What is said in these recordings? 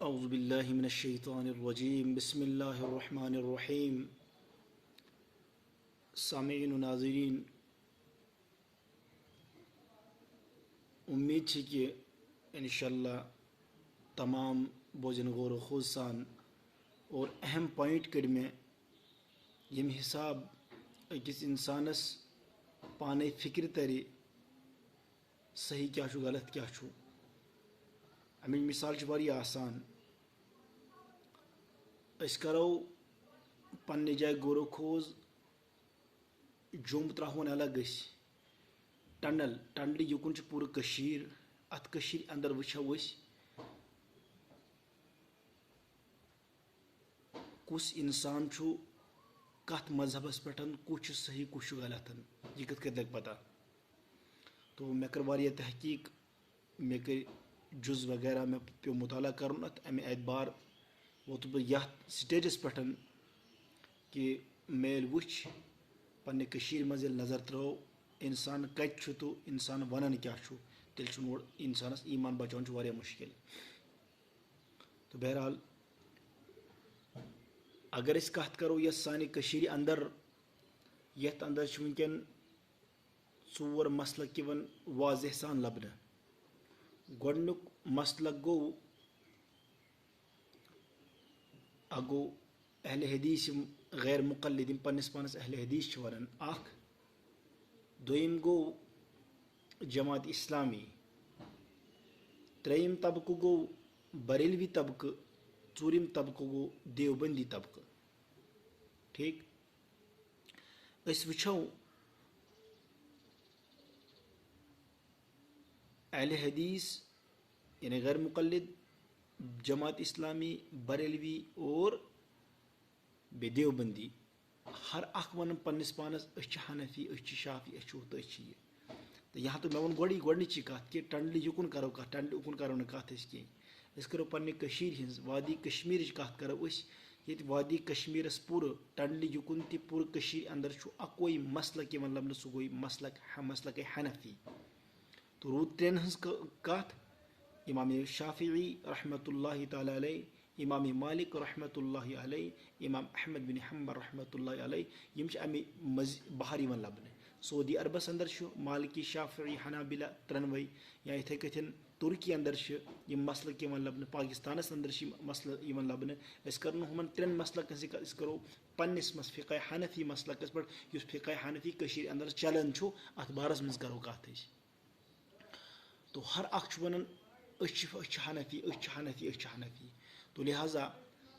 अऊज़ु बिल्लाहि मिनश शैतानिर रजीम बिस्मिल्लाहिर रहमानिर रहीम। सामीईन व नाज़रीन, उम्मीद है कि इंशाअल्लाह तमाम बोझन गौर व खूज सान और अहम पॉइंट कड़ में यम हिसाब अकिस इंसानस पाने फिक्र तरी सही क्या छु गलत क्या छु। अमिच मिसाल छु वारिया आसान। अस करो पन्ने जाय गौर व खोज जुम त्रहवन अलग टनल टनल युकुन पूरा कशीर अत कशीर अंदर वुछो कुस इंसान छु कत मजहबस पे कुछ सही कुछ गलत यह कत लग पता। तो मे कर वारिया तहकीक, मे कर जुज वगैरह मे पे मुताला कर अमे एतबार वोत बह यथ स्टेजस पे कि मे वुछ पन्ने कशीर मज नज़र त्रो इंसान कत छु तो इंसान वनान क्या छु, तेल छु इंसानस ईमान बचान वारिया मुश्किल। तो बहरहाल अगर इस कत करो यस सानि कशीर अंदर यथ अंदर छु वुनकन चोर मसलक यिवन वाज़ेह सान लबन। गोडनुक मसलक गो अगो अहले हदीस गैर मुक़ल्लिद पन्निस पानस अहले हदीस छु वनान अख। दोयम गो जमात इस्लामी। त्रेयम तबक गो बरेलवी तबक। चूरिम तबक गो देवबंदी तबक। ठीक, अस वुछो अहले हदीस यानी गैर मुक़ल्लिद, जमात इस्लामी, बरेलवी और बे देवबंदी हर अख वन पन्निस पानस हनफी शाफी तो तो यहाँ तो मे वो गोडनिची कत कि टंडल युकुन करो कत टंडल उकुन करो कत कहें। करो पन्ने कशीर हिंस वादी कश्मीर कत करो ये वादी कश्मीरस पूर टंडल युकुन ति पूर कशीर अंदर छु अकोई मसलक यवन लबन सह गो मसलक हनफी। तो रूद त्रेन हंस कत इमाम शाफिई रहमतुल्लाहि तआला अलैह, इमाम मालिक रहमतुल्लाहि अलैह, इमाम अहमद बिन हंबल रहमतुल्लाहि अलैह यम अमे बहर यवन लबन। सऊदी अरबस अंदर मालिकी शाफिई हनाबिला त्रनवै, या इथे कथन तुर्की अंदर यम मसलक यवन लबन, पाकिस्तानस अंदर मसल यवन लबन। अस कर हुमन त्रेन मसलक अस करो पन्निस मस फ़िक़्ह हनफी मसलकस पे युस फ़िक़्ह हनफी कशीर अंदर चलन छु अत बारस मज करो कत। तो हर अख वनान हनफी हनफी हनफी। तो लिहाजा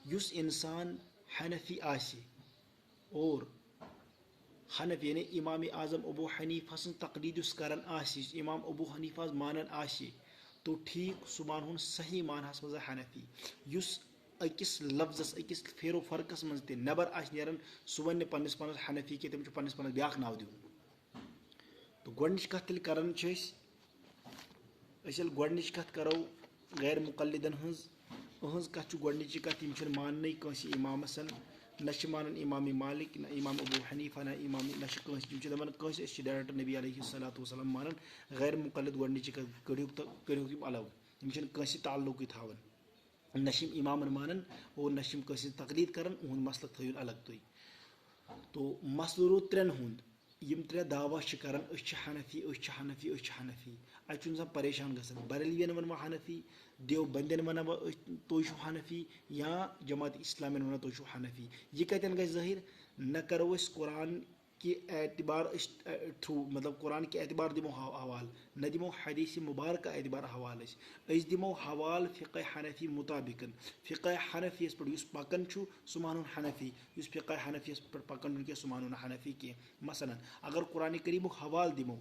युस इंसान हनफी आसि और हनफी यानी इमाम आज़म अबू हनीफा सं तकलीद करान आसि, इमाम अबू हनीफा मानन आसि, तो ठीक सह मान सही मानहस मज हनफी। युस अकिस लफ्जस अकिस फेरो फर्कस मज ते नबर आस नेरन सह वन पन्निस पानस हनफी के तमिस पन्निस पानस ब्याक नाव दिवन। तो गोडनिच कत तेल करन अस गोडनिच कत करो गैर मुक़ल्लिदन हंज कत छु गोडनिची कत यम छन मानने कंसी इमामसन न मानन इमाम मालिक न इमाम अबू हनीफा न इमाम न कंस दपान कंस अस डायरेक्ट नबी अलैहिस्सलातु वस्सलाम मानन। गैर मुक़ल्लिद गोडनिची कत करियो यम अलग, यम छन कंसी ताल्लुक थावन, न इमामन मानन और न कंसी तकलीद करन, उहुंद मसलक थयुन अलग तुई। तो मसल रो त्रेन हुंद यम त्रे दावा करान हनफी हनफी हनफी। अत इंसान परेशान गसान। बरेलवियन वन हनफी, देवबंदियन वन तुम हनफी, या जमात इस्लामियन वन तुम हनफी। यह कतन गई ज़ाहिर न करो अस कुरान के एतबार थ्रू, मतलब कुरान के एतबार दिमो हवाल, न दिमो हदीस मुबारक एतबार हवाल अस दिमो हवाल फ़िक़्ह हनफी मुताबिकन। फ़िक़्ह हनफीस पे युस पकन छु सह मानुन हनफी, युस फ़िक़्ह हनफीस पे पकन के सह मानुन हनफी के। मसलन अगर कुरान करीमुक हवाल दिमो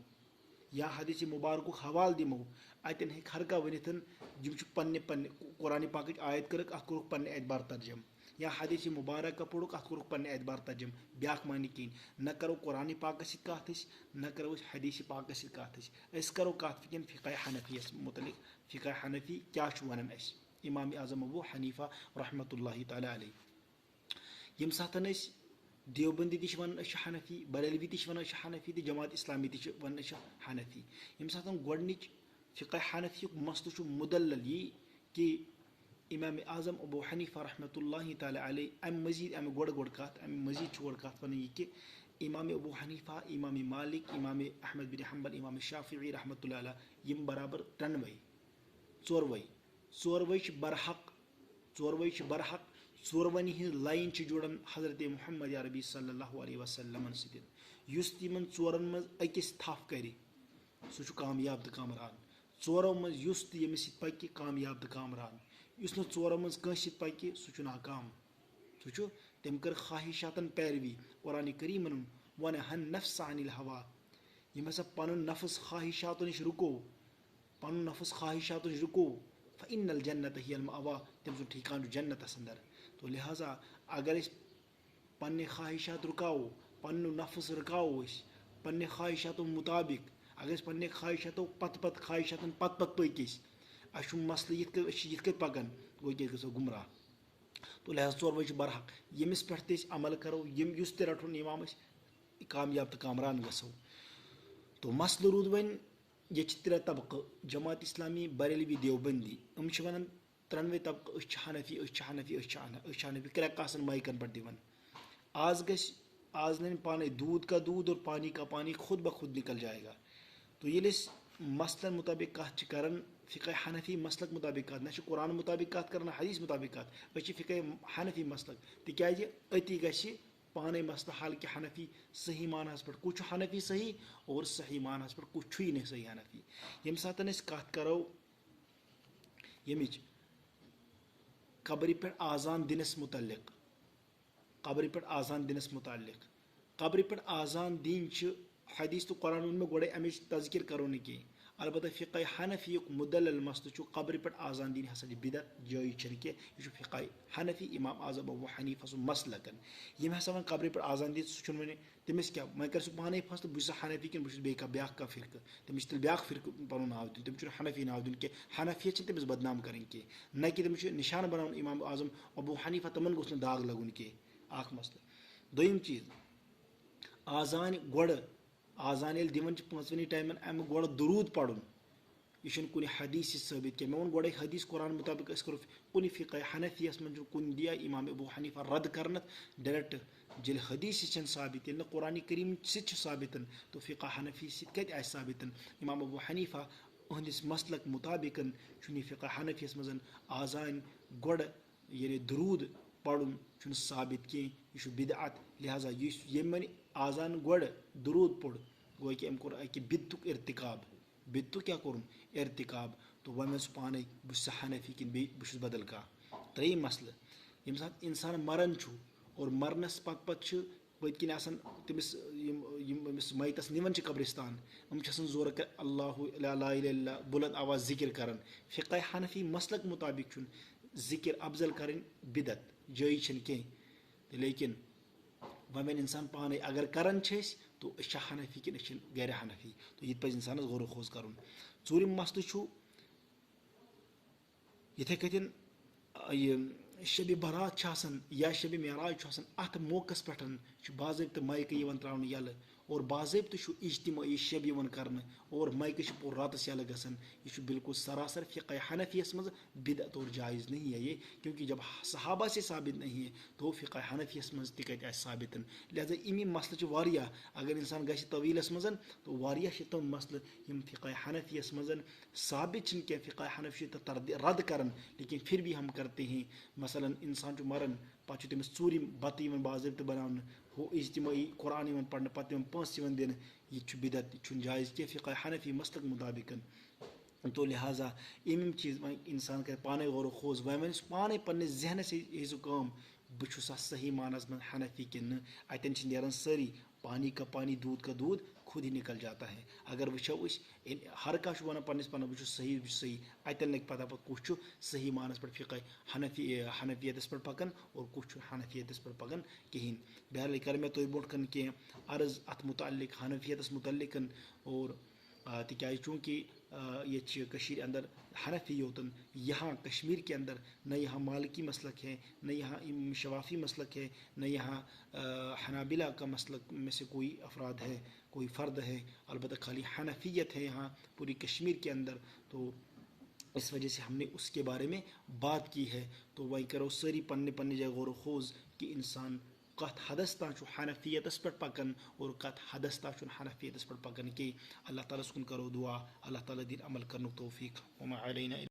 या हदीस मुबारक हवाल दिमो अतन हे हर कह वनिथ यम पन्ने पन्ने कुरान पाक आयत कर अत कोरुक पन्ने एतबार तर्जम, या हदीस मुबारक पोड़ुक अत कोरुक पन्ने एतबार तर्जम, ब्याक मानी कहीं न करो कुरान पाक कत न करो हदीस पाक कत। अस करो कत वनकन फ़िक़्ह हनफीस मुतलिक। फ़िक़्ह हनफी क्या वनान अस इमाम आज़म अबू हनीफा रहमतुल्लाहि तआला अलैह। यम सातन देवबंदी ती वन हनफी, बरेलवी ती वन हनफी, तो जमात इस्लामी ती वन हनफी। यम सातन गोडनिच फ़िक़्ह हनफी मसल मुदल्लल यह कि इमाम आज़म अबू हनीफा रहमतुल्लाहि ताला अलैह अम मजीद अम गोड़ कत अम मजीद गोड़ कत वन यह कि इमाम अबू हनीफा इमाम मालिक इमाम अहमद बिन हम्बल इमाम शाफिई रहमतुल्लाह अलैह यम बराबर त्रनवे ोरवे बरहक बरहक ोरवन हज लाइन जुड़न हजरत मुहम्मद अरबी सल्लल्लाहु अलैहि वसल्लम सत तिमन ोरन मज अकिस थफ कर सह कामयाब तो कामरान ोरों मज यमिस पक कामयाब तो कामरान ोरों मज कंस पक सह नाकाम सह तम कर ख्वाहिशातन पैरवी कुरान करीमन वन हन नफ्स अनिल हवा यम हसा पन नफ्स ख्वाहिशात नश रुको पन नफ्स ख्वाहिशात नश रुको फ़इन्नल जन्नत हियल मअवा तम सुन ठिकान जन्नतस अंदर तो लिहाजा अगर पन्ने ख्वाहिशात रुकाओ पन्न नफ्स रुकाओ पन्ने ख्वाहिशात मुताबिक अगर पन्ने ख्वाहिशात पत ख्वाहिशातन पत पक अस मसल ये पकान गो गो गुमराह तो लिहाजा ोरवे बरहक यमिस पे अमल करो युस ते रटन इमाम कामयाब तो कामरान गो तो मसल रूद वन ये त्रे तबक़ जमात इस्लामी बरेलवी देवबंदी वन त्रनवे तबक़ हनफी हनफी क्रैक माइकन पे दिवन आज न पानी दूध का दूध और पानी का पानी खुद ब खुद निकल जाएगा तो ये मसलन मुताबिक कत कर फ़िक़ह हनफी मसलक मुताबिक कत ना कुरान मुताबिक कत कर हदीस मुताबिक कत फ़िक़ह हनफी मसलक तिकाज अति गि पाने मसल हल कि हनफी सही मानस पे कुछ हनफी सही और सही मानस पे कुछ ही नहीं सही हनफी यम सात कत करो यमिच कब्र पे आज़ान दिनस मुतल्लिक कब्र पे आज़ान दिनस मुतल्लिक कब्र पे आज़ान दिन हदीस तो कुरान में गोड़े अमिच तज़किर करो न कह अलबत्ता फ़िक़ह हनफी मुदल्लल मसल कब्र पे आज़ान दिन हसा बिदत जायज़ कह यह फ़िक़ह हनफी इमाम आज़म अबू हनीफा सु मसलकन यम हसा वन कब्र पे आज़ान दिन सह वन तमिस क्या वह कर पाने फैसलो बह हनफी कि बह ब्या फ़िरक तमिस तेल ब्या फ़िरक पन नाव दिन तम हनफी नाव दिन कह हनफियत तमिस बदनाम कर न कि तमिस निशान बनान इमाम आज़म अबू हनीफा तमन गोस दाग लगुन कह अख मसल दोम चीज़ आज़ान गोड़ आज़ान ये दिवन पांचवनी टाइमन अम गोड़ दुरूद पढ़न यह कुन हदीस साबित कह मे वो गोड़े हदीस कुरान मुताबिक करो कुन फ़िक़ह हनफियस मन कुन दिया इमाम अबू हनीफा रद्द कर डायरेक्ट जिल हदीस साबित ये कुरान करीम साबित तो फ़िक़ह हनफी सत साबित इमाम अबू हनीफा अहदिस मसलक मुताबिक फ़िक़ह हनफियस मज आज़ान गोड़ ये दुरूद पढ़न साबित कह यह बिदअत लिहाजा ये आज़ान गोड़ दुरूद पढ़ गो कि अम कोर अकि बिदतुक इर्तिकाब बिदतु क्या कोर इर्तिकाब तो वह मे पाने बह हनफी कि बह बदल कह त्रेयम मसल यम सात इंसान मरन और मरनस पत पत्किन तमिस मैतस निवन कब्रिस्तान जोर कर अल्लाहु ला इलाहा इल्लल्लाह बुलंद आवाज़ जिक्र कर फ़िक़ह हनफी मसलक मुताबिक जिक्र अफजल कर बिदत जायज़ कह लेकिन वह इंसान पाने अगर करान तो हनफी कि गैर हनफी तो ये इंसान गौर खोज कर ूरम मसल ये कन शब बारात या शब मेराज अत मौकस पे बाज़ाब्त माइक त्रावन यल और बाज़ाब्त इज्तिमाई शब कर और माइक पूर रातस यल गसन यह बिल्कुल सरासर फ़िक़ह हनफियस मज बिदअत और जायज़ नहीं है ये क्योंकि जब सहाबा से साबित नहीं है तो फ़िक़ह हनफियस मज तक साबित लिहाजा इमी मसल वारिया अगर इंसान गि तवीलस मज तो वारिया तम मसल यम फ़िक़ह हनफियस मज साबित क्या फ़िक़ह हनफी रद्द कर लेकिन फिर भी हम करते हैं मसलन इंसान मरन पे तमिस ूरम बत बाज़ाब्त बनाने हो इज्तिमाई कुरान पढ़ने पे पांस दिन यह बिदत यह जायज़ कह फ़िक़ह हनफी मसलक मुताबिक तो लिहाजा इम चीज़ वह इंसान कर पाने गौर खोज वह वन पाने पन्ने जहन से कम बह सही मानस में हनफी कि अतन नेरान सारी पानी का पानी दूध का दूध खुद ही निकल जाता है अगर वो हर कह वन पन्नस पन बह सही अतन लग पता पे कुछ सही मानस पे फ़िक़ह हनफियत पे पकन और कुछ हनफियत पे पकन कहें बहरहाल कर मे तुम ब्रोट कन कह अर्ज़ अत मुतालिक हनफियत मुतालिक और तिकाज चूँकि ये अंदर हनफी योतन यहाँ कश्मीर के अंदर न यहाँ मालिकी मसलक है न यहाँ शवाफ़ी मसलक है न यहाँ हनाबिला का मसलक में से कोई अफराद है कोई फ़र्द है अलबत्ता खाली हनफियत है यहाँ पूरी कश्मीर के अंदर तो इस वजह से हमने उसके बारे में बात की है। तो वही करो सारी पन्ने पन्ने जगह गौर खोज कि इंसान कत हदस तान हनफियतस पे पकन और कत हदस तान हनफियतस पे पकन कि अल्लाह ताला सुन करो दुआ, अल्लाह ताला दिन अमल करने तौफीक वमा अलैना